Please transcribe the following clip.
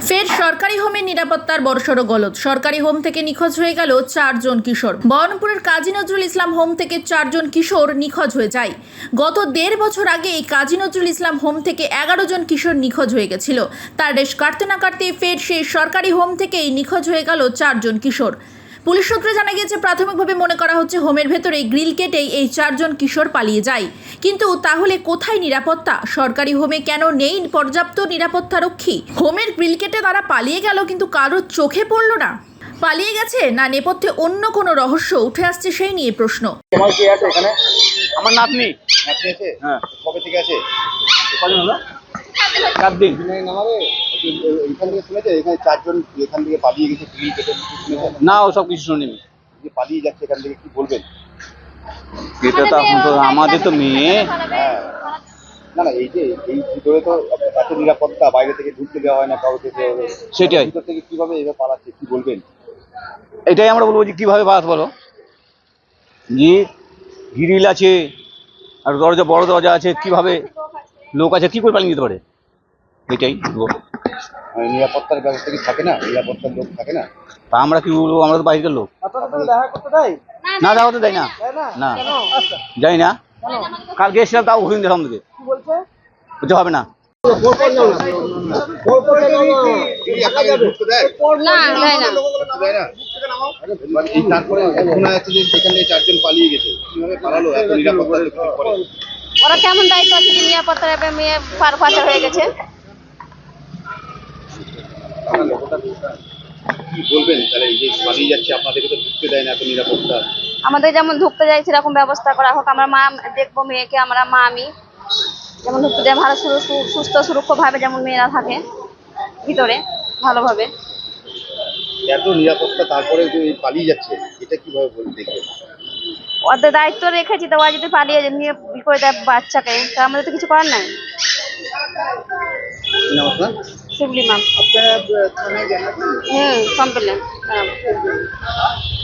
ফের সরকারি হোমের নিরাপত্তার বড়সড় গলদ। সরকারি হোম থেকে নিখোঁজ হয়ে গেল 4 জন কিশোর। বহরমপুরের কাজী নজরুল ইসলাম হোম থেকে 4 জন কিশোর নিখোঁজ হয়ে যায়। গত 1.5 বছর আগে এই কাজী নজরুল ইসলাম হোম থেকে 11 জন কিশোর নিখোঁজ হয়ে গেছিল। তার রেশ কাটতে না কাটতে ফের সেই সরকারি হোম থেকেই নিখোঁজ হয়ে গেল 4 জন কিশোর। পুলিশ সূত্রে জানা গিয়েছে, প্রাথমিকভাবে মনে করা হচ্ছে হোমের ভেতরে গ্রিল কেটেই এই 4 জন কিশোর পালিয়ে যায়। কিন্তু তাহলে কোথায় নিরাপত্তা? সরকারি হোমে কেন নেই পর্যাপ্ত নিরাপত্তা রক্ষী? হোমের গ্রিল কেটে তারা পালিয়ে গেল, কিন্তু কারোর চোখে পড়ল না। পালিয়ে গেছে না নেপথ্যে অন্য কোনো রহস্য উঠে আসছে, সেই নিয়ে প্রশ্ন। তোমার কি আছে এখানে? আমার নাতনি। নাতনি আছে? হ্যাঁ। কবে থেকে আছে? কদিন হলো? 4 দিন। এইখান থেকে শুনেছে এখানে 4 জন এখান থেকে পালিয়ে গেছে, গ্রিল কেটে শুনেছে? না, ও সব কিছু শুনিনি। যে পালিয়ে যাচ্ছে এখান থেকে, কি বলবেন? এটা তো এখন তো আমাদের তো মেয়ে। হ্যাঁ, না না, এই যে এই ভিতরে তো এত নিরাপত্তা, বাইরে থেকে ঢুকতে দেওয়া হয় না কাউকে। সেটাই। ভিতর থেকে কিভাবে এভাবে পালাচ্ছে, কি বলবেন? এটাই আমরা বলবো যে কিভাবে বাঁচবো বলো, যে গ্রিল আছে আর দরজা, বড় দরজা আছে, কিভাবে লোক আছে, কি করে পালিয়ে যেতে পারে? এটাই বলবো। মানে নিরাপত্তার ব্যবস্থা কি থাকে না? নিরাপত্তার লোক থাকে না? তা আমরা কি বলবো? আমরা তো বাইরের লোক। দেখা করতে দেয় না, দেখা করতে দেয় না। না, যাই না। কালকে এসেছিলাম, তাও ঘুরিয়ে দিলাম আমাদেরকে। বলছে হবে না। ঢুকতে দেয়? না, দেয় না। ঢুকতে দেয় না? মানে এই তারপরে শোনা যাচ্ছে যে সেখান থেকে 4 জন পালিয়ে গেছে, কিভাবে পালালো এত নিরাপত্তা রক্ষীর পরে? ওরা কেমন দায়িত্ব আছে যে নিরাপত্তার ব্যাপারে মেয়ে পাচার হয়ে গেছে? কি বলবেন তাহলে? এই যে পালিয়ে যাচ্ছে, আপনাদেরকে তো ঢুকতে দেয় না, এত নিরাপত্তা। আমাদের যেমন ঢুকতে যাই সেরকম ব্যবস্থা করা হোক। আমরা মা দেখবো মেয়েকে, আমরা মা আমি যেমন ঢুকতে দেয় ভালো সুস্থ সুরক্ষভাবে, যেমন মেয়েরা থাকে ভিতরে ভালোভাবে। এত নিরাপত্তা তারপরে যে পালিয়ে যাচ্ছে, এটা কিভাবে দেখবেন? ওদের দায়িত্ব রেখেছি, তো ওরা যদি পালিয়ে নিয়ে করে দেয় বাচ্চাকে, তা আমাদের তো কিছু করার নাই। কি নাম আপনার? শিবলি ম্যাম। আপনারা থানায় জানাবেন? কমপ্লেন।